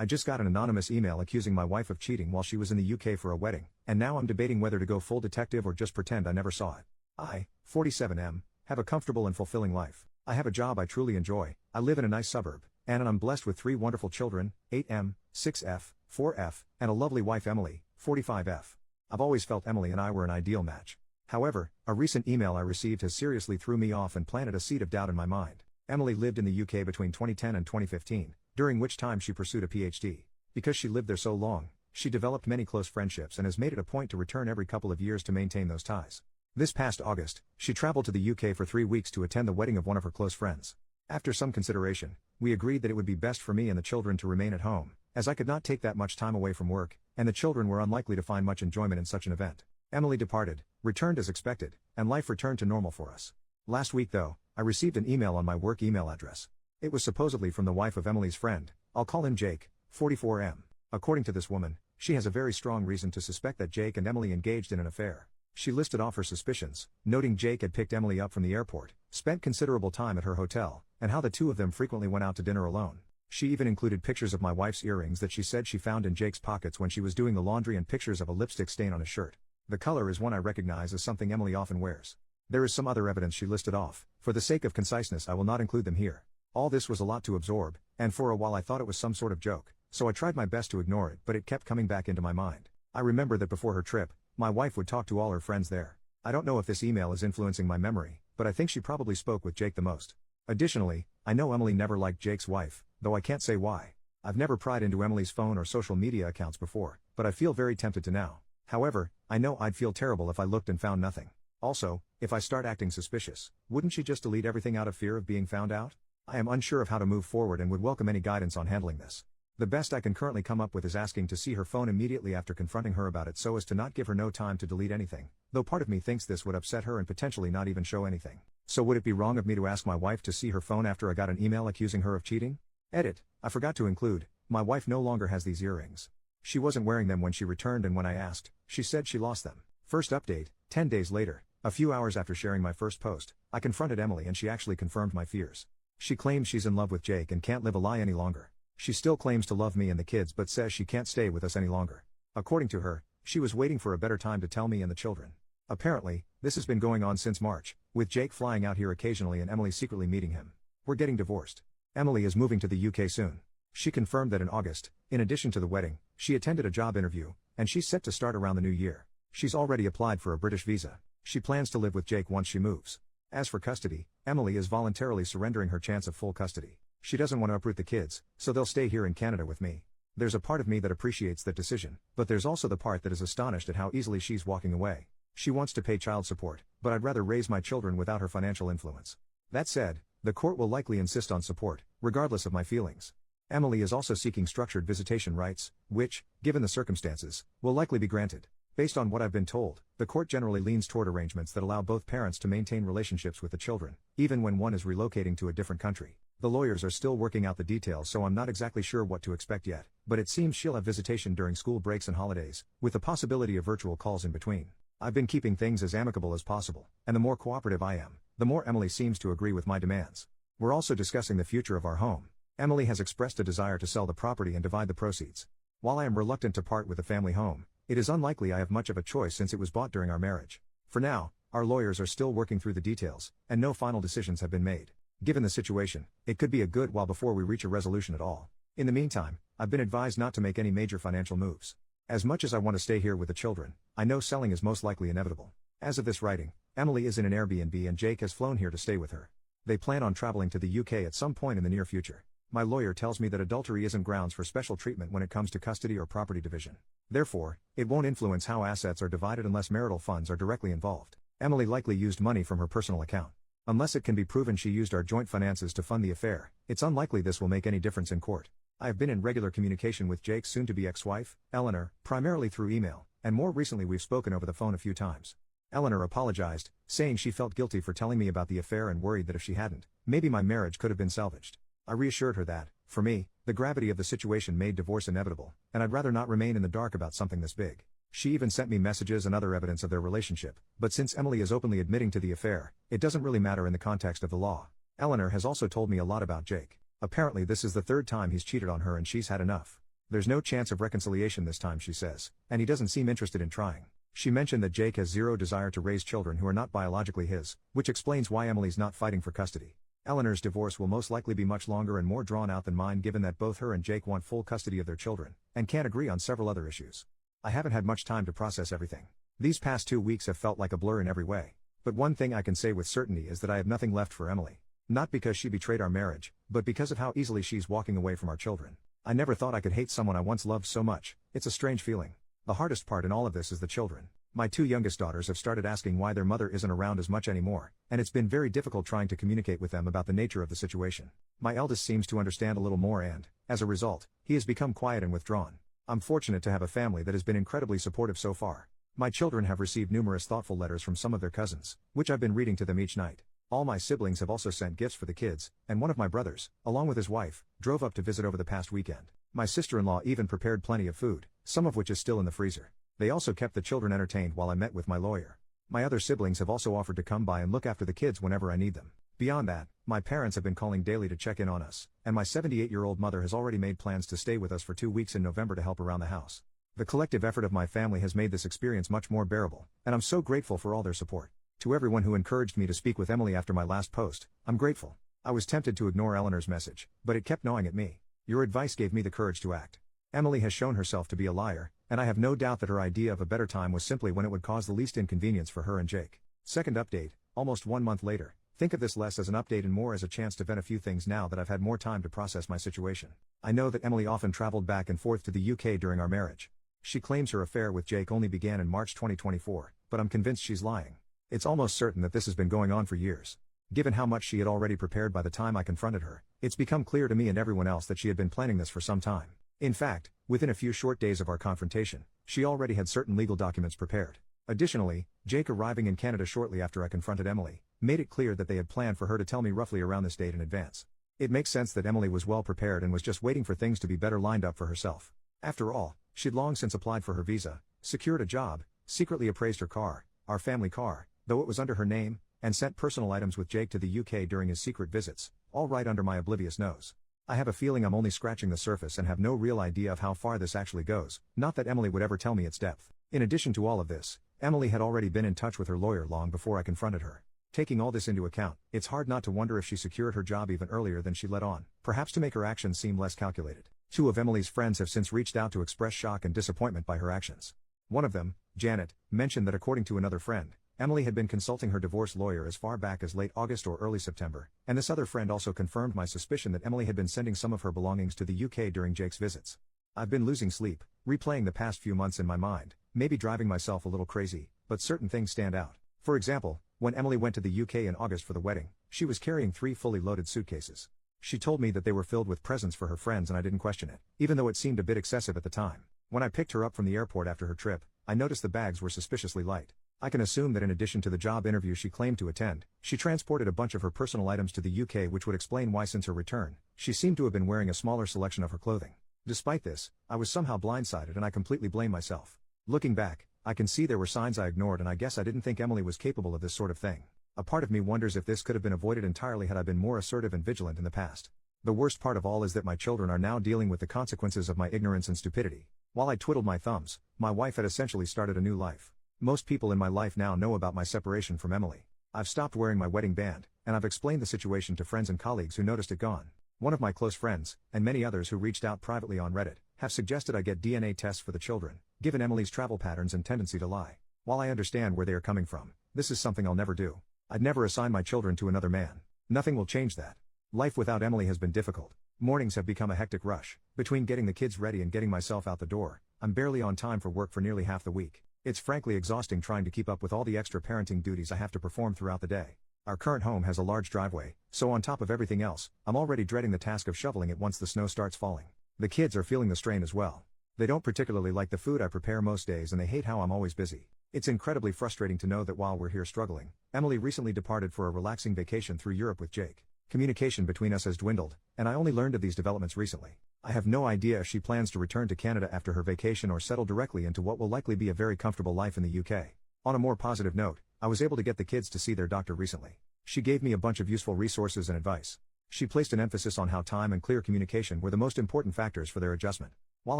I just got an anonymous email accusing my wife of cheating while she was in the UK for a wedding, and now I'm debating whether to go full detective or just pretend I never saw it. I, 47M, have a comfortable and fulfilling life. I have a job I truly enjoy, I live in a nice suburb, and I'm blessed with 3 wonderful children, 8M, 6F, 4F, and a lovely wife Emily, 45F. I've always felt Emily and I were an ideal match. However, a recent email I received has seriously threw me off and planted a seed of doubt in my mind. Emily lived in the UK between 2010 and 2015, during which time she pursued a PhD. Because she lived there so long, she developed many close friendships and has made it a point to return every couple of years to maintain those ties. This past August, she traveled to the UK for 3 weeks to attend the wedding of one of her close friends. After some consideration, we agreed that it would be best for me and the children to remain at home, as I could not take that much time away from work, and the children were unlikely to find much enjoyment in such an event. Emily departed, returned as expected, and life returned to normal for us. Last week though, I received an email on my work email address. It was supposedly from the wife of Emily's friend, I'll call him Jake, 44M. According to this woman, she has a very strong reason to suspect that Jake and Emily engaged in an affair. She listed off her suspicions, noting Jake had picked Emily up from the airport, spent considerable time at her hotel, and how the two of them frequently went out to dinner alone. She even included pictures of my wife's earrings that she said she found in Jake's pockets when she was doing the laundry and pictures of a lipstick stain on his shirt. The color is one I recognize as something Emily often wears. There is some other evidence she listed off. For the sake of conciseness I will not include them here. All this was a lot to absorb, and for a while I thought it was some sort of joke, so I tried my best to ignore it, but it kept coming back into my mind. I remember that before her trip, my wife would talk to all her friends there. I don't know if this email is influencing my memory, but I think she probably spoke with Jake the most. Additionally, I know Emily never liked Jake's wife, though I can't say why. I've never pried into Emily's phone or social media accounts before, but I feel very tempted to now. However, I know I'd feel terrible if I looked and found nothing. Also, if I start acting suspicious, wouldn't she just delete everything out of fear of being found out? I am unsure of how to move forward and would welcome any guidance on handling this. The best I can currently come up with is asking to see her phone immediately after confronting her about it so as to not give her no time to delete anything, though part of me thinks this would upset her and potentially not even show anything. So would it be wrong of me to ask my wife to see her phone after I got an email accusing her of cheating? Edit, I forgot to include, my wife no longer has these earrings. She wasn't wearing them when she returned, and when I asked, she said she lost them. First update, 10 days later, a few hours after sharing my first post, I confronted Emily and she actually confirmed my fears. She claims she's in love with Jake and can't live a lie any longer. She still claims to love me and the kids but says she can't stay with us any longer. According to her, she was waiting for a better time to tell me and the children. Apparently, this has been going on since March, with Jake flying out here occasionally and Emily secretly meeting him. We're getting divorced. Emily is moving to the UK soon. She confirmed that in August, in addition to the wedding, she attended a job interview, and she's set to start around the new year. She's already applied for a British visa. She plans to live with Jake once she moves. As for custody, Emily is voluntarily surrendering her chance of full custody. She doesn't want to uproot the kids, so they'll stay here in Canada with me. There's a part of me that appreciates that decision, but there's also the part that is astonished at how easily she's walking away. She wants to pay child support, but I'd rather raise my children without her financial influence. That said, the court will likely insist on support, regardless of my feelings. Emily is also seeking structured visitation rights, which, given the circumstances, will likely be granted. Based on what I've been told, the court generally leans toward arrangements that allow both parents to maintain relationships with the children, even when one is relocating to a different country. The lawyers are still working out the details, so I'm not exactly sure what to expect yet, but it seems she'll have visitation during school breaks and holidays, with the possibility of virtual calls in between. I've been keeping things as amicable as possible, and the more cooperative I am, the more Emily seems to agree with my demands. We're also discussing the future of our home. Emily has expressed a desire to sell the property and divide the proceeds. While I am reluctant to part with the family home, it is unlikely I have much of a choice since it was bought during our marriage. For now, our lawyers are still working through the details, and no final decisions have been made. Given the situation, it could be a good while before we reach a resolution at all. In the meantime, I've been advised not to make any major financial moves. As much as I want to stay here with the children, I know selling is most likely inevitable. As of this writing, Emily is in an Airbnb and Jake has flown here to stay with her. They plan on traveling to the UK at some point in the near future. My lawyer tells me that adultery isn't grounds for special treatment when it comes to custody or property division. Therefore, it won't influence how assets are divided unless marital funds are directly involved. Emily likely used money from her personal account. Unless it can be proven she used our joint finances to fund the affair, it's unlikely this will make any difference in court. I have been in regular communication with Jake's soon-to-be ex-wife, Eleanor, primarily through email, and more recently we've spoken over the phone a few times. Eleanor apologized, saying she felt guilty for telling me about the affair and worried that if she hadn't, maybe my marriage could have been salvaged. I reassured her that, for me, the gravity of the situation made divorce inevitable, and I'd rather not remain in the dark about something this big. She even sent me messages and other evidence of their relationship, but since Emily is openly admitting to the affair, it doesn't really matter in the context of the law. Eleanor has also told me a lot about Jake. Apparently this is the third time he's cheated on her and she's had enough. There's no chance of reconciliation this time, she says, and he doesn't seem interested in trying. She mentioned that Jake has zero desire to raise children who are not biologically his, which explains why Emily's not fighting for custody. Eleanor's divorce will most likely be much longer and more drawn out than mine, given that both her and Jake want full custody of their children, and can't agree on several other issues. I haven't had much time to process everything. These past 2 weeks have felt like a blur in every way. But one thing I can say with certainty is that I have nothing left for Emily. Not because she betrayed our marriage, but because of how easily she's walking away from our children. I never thought I could hate someone I once loved so much. It's a strange feeling. The hardest part in all of this is the children. My 2 youngest daughters have started asking why their mother isn't around as much anymore, and it's been very difficult trying to communicate with them about the nature of the situation. My eldest seems to understand a little more and, as a result, he has become quiet and withdrawn. I'm fortunate to have a family that has been incredibly supportive so far. My children have received numerous thoughtful letters from some of their cousins, which I've been reading to them each night. All my siblings have also sent gifts for the kids, and one of my brothers, along with his wife, drove up to visit over the past weekend. My sister-in-law even prepared plenty of food, some of which is still in the freezer. They also kept the children entertained while I met with my lawyer. My other siblings have also offered to come by and look after the kids whenever I need them. Beyond that, my parents have been calling daily to check in on us, and my 78-year-old mother has already made plans to stay with us for 2 weeks in November to help around the house. The collective effort of my family has made this experience much more bearable, and I'm so grateful for all their support. To everyone who encouraged me to speak with Emily after my last post, I'm grateful. I was tempted to ignore Eleanor's message, but it kept gnawing at me. Your advice gave me the courage to act. Emily has shown herself to be a liar, and I have no doubt that her idea of a better time was simply when it would cause the least inconvenience for her and Jake. Second update, almost 1 month later. Think of this less as an update and more as a chance to vent a few things now that I've had more time to process my situation. I know that Emily often traveled back and forth to the UK during our marriage. She claims her affair with Jake only began in March 2024, but I'm convinced she's lying. It's almost certain that this has been going on for years. Given how much she had already prepared by the time I confronted her, it's become clear to me and everyone else that she had been planning this for some time. In fact, within a few short days of our confrontation, she already had certain legal documents prepared. Additionally, Jake arriving in Canada shortly after I confronted Emily, made it clear that they had planned for her to tell me roughly around this date in advance. It makes sense that Emily was well prepared and was just waiting for things to be better lined up for herself. After all, she'd long since applied for her visa, secured a job, secretly appraised her car, our family car, though it was under her name, and sent personal items with Jake to the UK during his secret visits, all right under my oblivious nose. I have a feeling I'm only scratching the surface and have no real idea of how far this actually goes, not that Emily would ever tell me its depth. In addition to all of this, Emily had already been in touch with her lawyer long before I confronted her. Taking all this into account, it's hard not to wonder if she secured her job even earlier than she let on, perhaps to make her actions seem less calculated. 2 of Emily's friends have since reached out to express shock and disappointment by her actions. One of them, Janet, mentioned that according to another friend, Emily had been consulting her divorce lawyer as far back as late August or early September, and this other friend also confirmed my suspicion that Emily had been sending some of her belongings to the UK during Jake's visits. I've been losing sleep, replaying the past few months in my mind, maybe driving myself a little crazy, but certain things stand out. For example, when Emily went to the UK in August for the wedding, she was carrying 3 fully loaded suitcases. She told me that they were filled with presents for her friends and I didn't question it, even though it seemed a bit excessive at the time. When I picked her up from the airport after her trip, I noticed the bags were suspiciously light. I can assume that in addition to the job interview she claimed to attend, she transported a bunch of her personal items to the UK, which would explain why since her return, she seemed to have been wearing a smaller selection of her clothing. Despite this, I was somehow blindsided and I completely blame myself. Looking back, I can see there were signs I ignored and I guess I didn't think Emily was capable of this sort of thing. A part of me wonders if this could have been avoided entirely had I been more assertive and vigilant in the past. The worst part of all is that my children are now dealing with the consequences of my ignorance and stupidity. While I twiddled my thumbs, my wife had essentially started a new life. Most people in my life now know about my separation from Emily. I've stopped wearing my wedding band, and I've explained the situation to friends and colleagues who noticed it gone. One of my close friends, and many others who reached out privately on Reddit, have suggested I get DNA tests for the children, given Emily's travel patterns and tendency to lie. While I understand where they are coming from, this is something I'll never do. I'd never assign my children to another man. Nothing will change that. Life without Emily has been difficult. Mornings have become a hectic rush. Between getting the kids ready and getting myself out the door, I'm barely on time for work for nearly half the week. It's frankly exhausting trying to keep up with all the extra parenting duties I have to perform throughout the day. Our current home has a large driveway, so on top of everything else, I'm already dreading the task of shoveling it once the snow starts falling. The kids are feeling the strain as well. They don't particularly like the food I prepare most days and they hate how I'm always busy. It's incredibly frustrating to know that while we're here struggling, Emily recently departed for a relaxing vacation through Europe with Jake. Communication between us has dwindled, and I only learned of these developments recently. I have no idea if she plans to return to Canada after her vacation or settle directly into what will likely be a very comfortable life in the UK. On a more positive note, I was able to get the kids to see their doctor recently. She gave me a bunch of useful resources and advice. She placed an emphasis on how time and clear communication were the most important factors for their adjustment. While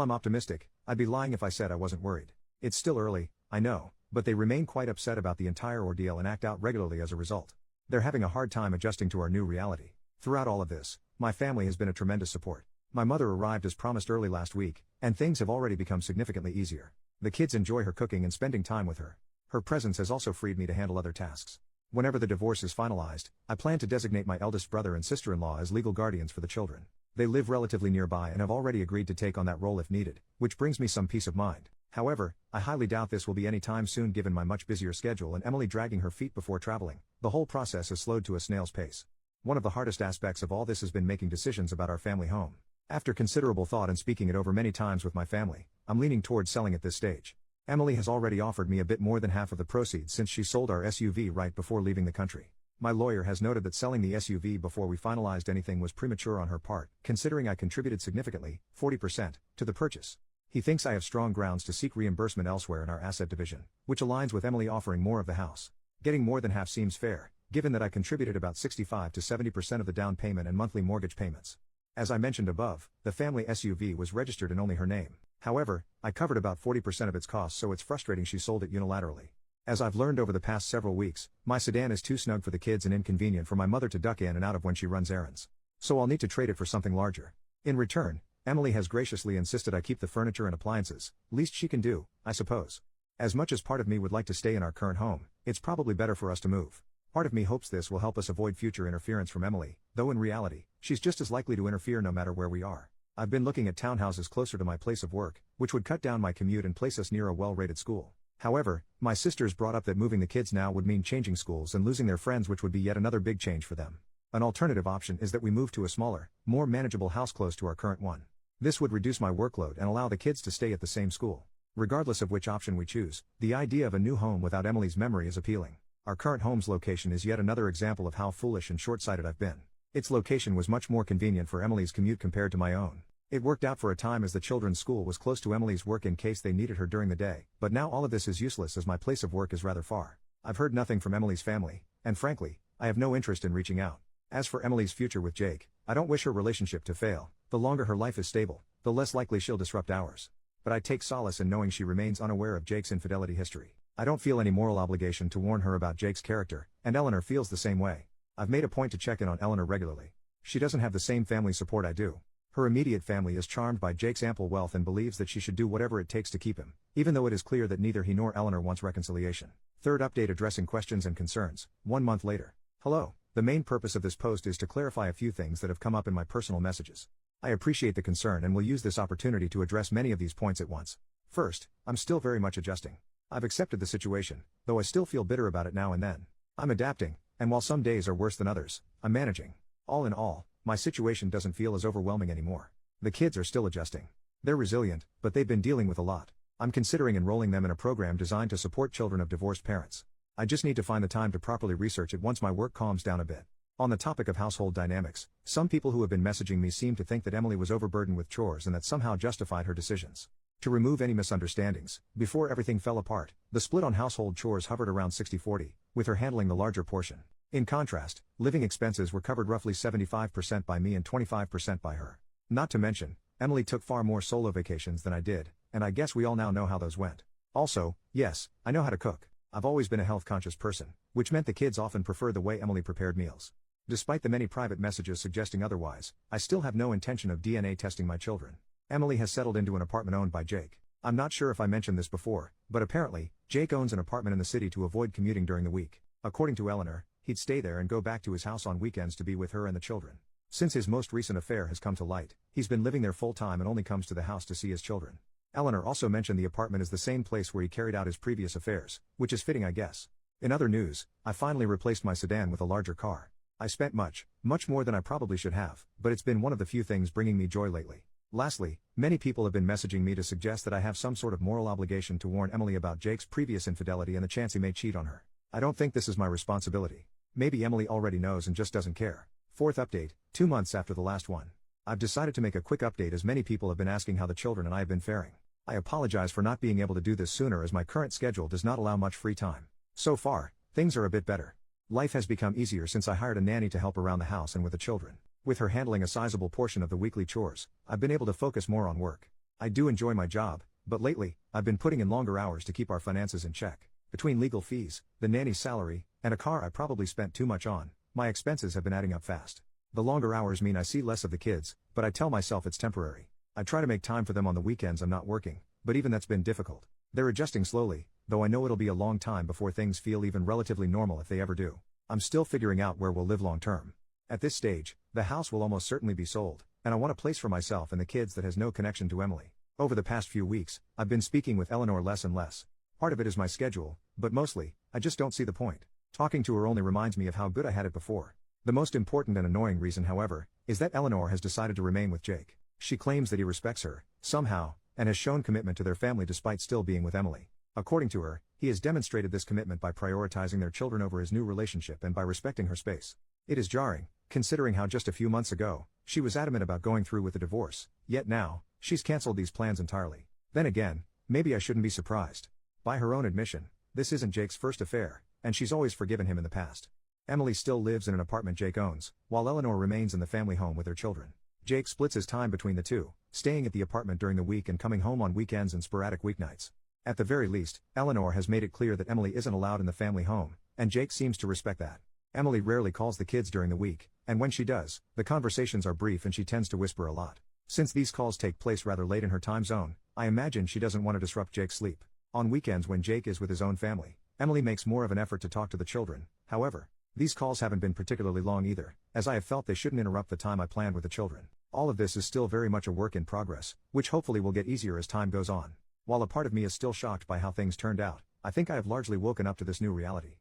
I'm optimistic, I'd be lying if I said I wasn't worried. It's still early, I know, but they remain quite upset about the entire ordeal and act out regularly as a result. They're having a hard time adjusting to our new reality. Throughout all of this, my family has been a tremendous support. My mother arrived as promised early last week, and things have already become significantly easier. The kids enjoy her cooking and spending time with her. Her presence has also freed me to handle other tasks. Whenever the divorce is finalized, I plan to designate my eldest brother and sister-in-law as legal guardians for the children. They live relatively nearby and have already agreed to take on that role if needed, which brings me some peace of mind. However, I highly doubt this will be any time soon given my much busier schedule and Emily dragging her feet before traveling. The whole process has slowed to a snail's pace. One of the hardest aspects of all this has been making decisions about our family home. After considerable thought and speaking it over many times with my family, I'm leaning towards selling at this stage. Emily has already offered me a bit more than half of the proceeds since she sold our SUV right before leaving the country. My lawyer has noted that selling the SUV before we finalized anything was premature on her part, considering I contributed significantly, 40%, to the purchase. He thinks I have strong grounds to seek reimbursement elsewhere in our asset division, which aligns with Emily offering more of the house. Getting more than half seems fair, given that I contributed about 65 to 70% of the down payment and monthly mortgage payments. As I mentioned above, the family SUV was registered in only her name. However, I covered about 40% of its costs, so it's frustrating she sold it unilaterally. As I've learned over the past several weeks, my sedan is too snug for the kids and inconvenient for my mother to duck in and out of when she runs errands. So I'll need to trade it for something larger. In return, Emily has graciously insisted I keep the furniture and appliances, least she can do, I suppose. As much as part of me would like to stay in our current home, it's probably better for us to move. Part of me hopes this will help us avoid future interference from Emily, though in reality, she's just as likely to interfere no matter where we are. I've been looking at townhouses closer to my place of work, which would cut down my commute and place us near a well-rated school. However, my sisters brought up that moving the kids now would mean changing schools and losing their friends, which would be yet another big change for them. An alternative option is that we move to a smaller, more manageable house close to our current one. This would reduce my workload and allow the kids to stay at the same school. Regardless of which option we choose, the idea of a new home without Emily's memory is appealing. Our current home's location is yet another example of how foolish and short-sighted I've been. Its location was much more convenient for Emily's commute compared to my own. It worked out for a time as the children's school was close to Emily's work in case they needed her during the day, but now all of this is useless as my place of work is rather far. I've heard nothing from Emily's family, and frankly, I have no interest in reaching out. As for Emily's future with Jake, I don't wish her relationship to fail. The longer her life is stable, the less likely she'll disrupt ours. But I take solace in knowing she remains unaware of Jake's infidelity history. I don't feel any moral obligation to warn her about Jake's character, and Eleanor feels the same way. I've made a point to check in on Eleanor regularly. She doesn't have the same family support I do. Her immediate family is charmed by Jake's ample wealth and believes that she should do whatever it takes to keep him, even though it is clear that neither he nor Eleanor wants reconciliation. Third update addressing questions and concerns, 1 month later. Hello, the main purpose of this post is to clarify a few things that have come up in my personal messages. I appreciate the concern and will use this opportunity to address many of these points at once. First, I'm still very much adjusting. I've accepted the situation, though I still feel bitter about it now and then. I'm adapting, and while some days are worse than others, I'm managing. All in all, my situation doesn't feel as overwhelming anymore. The kids are still adjusting. They're resilient, but they've been dealing with a lot. I'm considering enrolling them in a program designed to support children of divorced parents. I just need to find the time to properly research it once my work calms down a bit. On the topic of household dynamics, some people who have been messaging me seem to think that Emily was overburdened with chores and that somehow justified her decisions. To remove any misunderstandings, before everything fell apart, the split on household chores hovered around 60-40, with her handling the larger portion. In contrast, living expenses were covered roughly 75% by me and 25% by her. Not to mention, Emily took far more solo vacations than I did, and I guess we all now know how those went. Also, yes, I know how to cook. I've always been a health-conscious person, which meant the kids often preferred the way Emily prepared meals. Despite the many private messages suggesting otherwise, I still have no intention of DNA testing my children. Emily has settled into an apartment owned by Jake. I'm not sure if I mentioned this before, but apparently, Jake owns an apartment in the city to avoid commuting during the week. According to Eleanor, he'd stay there and go back to his house on weekends to be with her and the children. Since his most recent affair has come to light, he's been living there full-time and only comes to the house to see his children. Eleanor also mentioned the apartment is the same place where he carried out his previous affairs, which is fitting, I guess. In other news, I finally replaced my sedan with a larger car. I spent much more than I probably should have, but it's been one of the few things bringing me joy lately. Lastly, many people have been messaging me to suggest that I have some sort of moral obligation to warn Emily about Jake's previous infidelity and the chance he may cheat on her. I don't think this is my responsibility. Maybe Emily already knows and just doesn't care. Fourth update, 2 months after the last one. I've decided to make a quick update as many people have been asking how the children and I have been faring. I apologize for not being able to do this sooner as my current schedule does not allow much free time. So far, things are a bit better. Life has become easier since I hired a nanny to help around the house and with the children. With her handling a sizable portion of the weekly chores, I've been able to focus more on work. I do enjoy my job, but lately, I've been putting in longer hours to keep our finances in check. Between legal fees, the nanny's salary, and a car I probably spent too much on, my expenses have been adding up fast. The longer hours mean I see less of the kids, but I tell myself it's temporary. I try to make time for them on the weekends I'm not working, but even that's been difficult. They're adjusting slowly, though I know it'll be a long time before things feel even relatively normal if they ever do. I'm still figuring out where we'll live long term. At this stage, the house will almost certainly be sold, and I want a place for myself and the kids that has no connection to Emily. Over the past few weeks, I've been speaking with Eleanor less and less. Part of it is my schedule, but mostly, I just don't see the point. Talking to her only reminds me of how good I had it before. The most important and annoying reason, however, is that Eleanor has decided to remain with Jake. She claims that he respects her, somehow, and has shown commitment to their family despite still being with Emily. According to her, he has demonstrated this commitment by prioritizing their children over his new relationship and by respecting her space. It is jarring, considering how just a few months ago, she was adamant about going through with the divorce, yet now, she's cancelled these plans entirely. Then again, maybe I shouldn't be surprised. By her own admission, this isn't Jake's first affair, and she's always forgiven him in the past. Emily still lives in an apartment Jake owns, while Eleanor remains in the family home with her children. Jake splits his time between the two, staying at the apartment during the week and coming home on weekends and sporadic weeknights. At the very least, Eleanor has made it clear that Emily isn't allowed in the family home, and Jake seems to respect that. Emily rarely calls the kids during the week, and when she does, the conversations are brief and she tends to whisper a lot. Since these calls take place rather late in her time zone, I imagine she doesn't want to disrupt Jake's sleep. On weekends when Jake is with his own family, Emily makes more of an effort to talk to the children. However, these calls haven't been particularly long either, as I have felt they shouldn't interrupt the time I planned with the children. All of this is still very much a work in progress, which hopefully will get easier as time goes on. While a part of me is still shocked by how things turned out, I think I have largely woken up to this new reality.